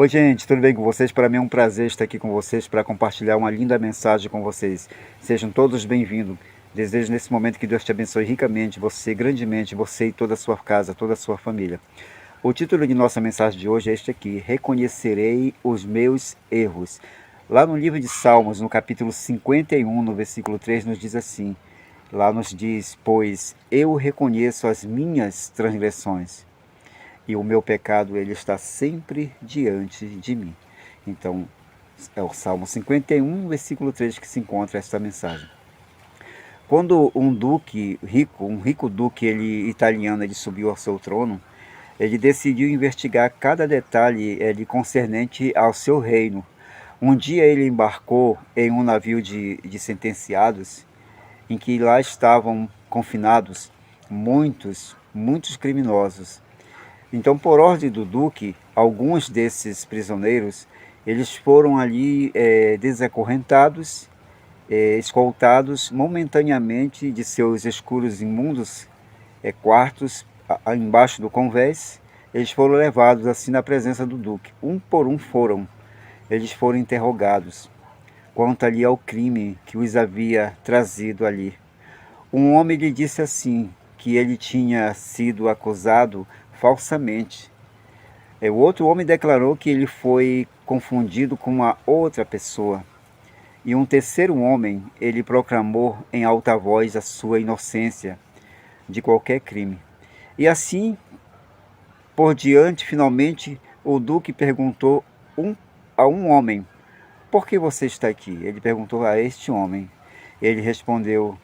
Oi, gente, tudo bem com vocês? Para mim é um prazer estar aqui com vocês para compartilhar uma linda mensagem com vocês. Sejam todos bem-vindos. Desejo nesse momento que Deus te abençoe ricamente, você grandemente, você e toda a sua casa, toda a sua família. O título de nossa mensagem de hoje é este aqui: Reconhecerei os meus erros. Lá no livro de Salmos, no capítulo 51, no versículo 3, nos diz assim. Lá nos diz: Pois eu reconheço as minhas transgressões e o meu pecado ele está sempre diante de mim. Então, é o Salmo 51, versículo 3 que se encontra esta mensagem. Quando um duque rico, um rico duque italiano, ele subiu ao seu trono, ele decidiu investigar cada detalhe concernente ao seu reino. Um dia ele embarcou em um navio de sentenciados, em que lá estavam confinados muitos criminosos. Então, por ordem do duque, alguns desses prisioneiros, eles foram ali desacorrentados, escoltados momentaneamente de seus escuros e imundos quartos embaixo do convés. Eles foram levados assim na presença do duque. Um por um eles foram interrogados quanto ali ao crime que os havia trazido ali. Um homem lhe disse assim, que ele tinha sido acusado falsamente. O outro homem declarou que ele foi confundido com uma outra pessoa. E um terceiro homem, ele proclamou em alta voz a sua inocência de qualquer crime. E assim, por diante, finalmente, o duque perguntou a um homem: por que você está aqui? Ele perguntou a este homem. Ele respondeu: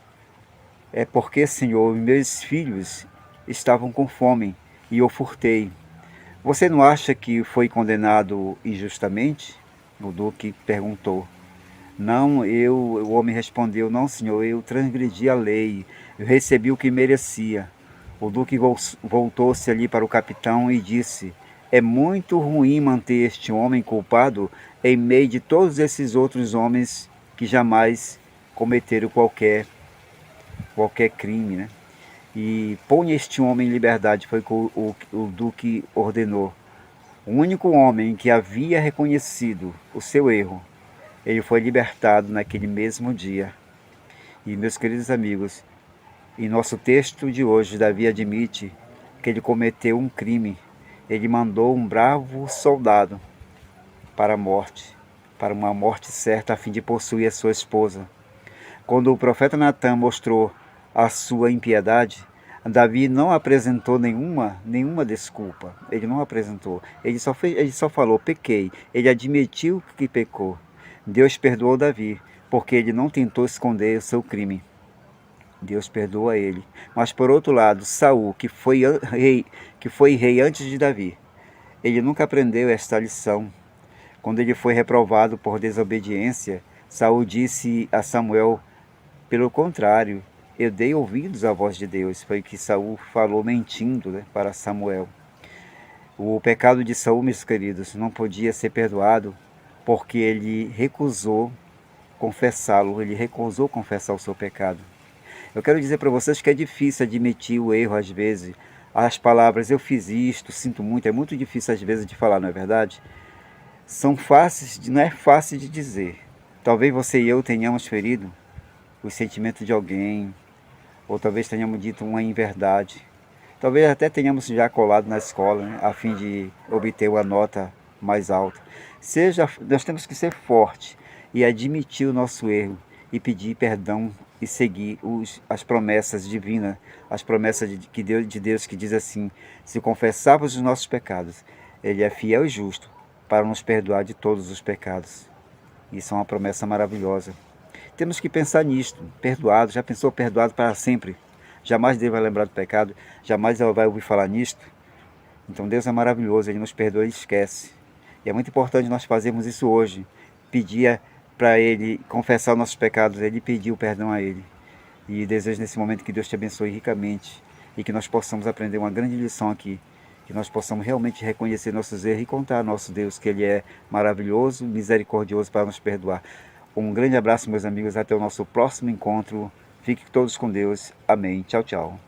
é porque, Senhor, meus filhos estavam com fome e eu furtei. Você não acha que foi condenado injustamente? O duque perguntou. Não, o homem respondeu: não, senhor, eu transgredi a lei, eu recebi o que merecia. O duque voltou-se ali para o capitão e disse: é muito ruim manter este homem culpado em meio de todos esses outros homens que jamais cometeram qualquer crime, né? E ponha este homem em liberdade, foi o que o duque ordenou. O único homem que havia reconhecido o seu erro, ele foi libertado naquele mesmo dia. E, meus queridos amigos, em nosso texto de hoje, Davi admite que ele cometeu um crime. Ele mandou um bravo soldado para a morte, para uma morte certa, a fim de possuir a sua esposa. Quando o profeta Natan mostrou a sua impiedade, Davi não apresentou nenhuma desculpa. Ele não apresentou. Ele só falou: pequei. Ele admitiu que pecou. Deus perdoou Davi, porque ele não tentou esconder o seu crime. Deus perdoa ele. Mas por outro lado, Saul, que foi rei antes de Davi, ele nunca aprendeu esta lição. Quando ele foi reprovado por desobediência, Saul disse a Samuel: pelo contrário, eu dei ouvidos à voz de Deus. Foi o que Saul falou mentindo, né, para Samuel. O pecado de Saul, meus queridos, não podia ser perdoado porque ele recusou confessá-lo, ele recusou confessar o seu pecado. Eu quero dizer para vocês que é difícil admitir o erro às vezes. As palavras "eu fiz isto, sinto muito", é muito difícil às vezes de falar, não é verdade? Não é fácil de dizer. Talvez você e eu tenhamos ferido os sentimentos de alguém, ou talvez tenhamos dito uma inverdade. Talvez até tenhamos já colado na escola, né, a fim de obter uma nota mais alta. Nós temos que ser fortes e admitir o nosso erro e pedir perdão e seguir as promessas divinas, as promessas de Deus que diz assim: se confessarmos os nossos pecados, Ele é fiel e justo para nos perdoar de todos os pecados. Isso é uma promessa maravilhosa. Temos que pensar nisto, perdoado. Já pensou perdoado para sempre? Jamais Deus vai lembrar do pecado, jamais Ele vai ouvir falar nisto. Então Deus é maravilhoso, Ele nos perdoa e esquece. E é muito importante nós fazermos isso hoje, pedir para Ele confessar os nossos pecados, Ele pedir o perdão a Ele. E desejo nesse momento que Deus te abençoe ricamente e que nós possamos aprender uma grande lição aqui, que nós possamos realmente reconhecer nossos erros e contar ao nosso Deus que Ele é maravilhoso, misericordioso para nos perdoar. Um grande abraço, meus amigos, até o nosso próximo encontro. Fiquem todos com Deus. Amém. Tchau, tchau.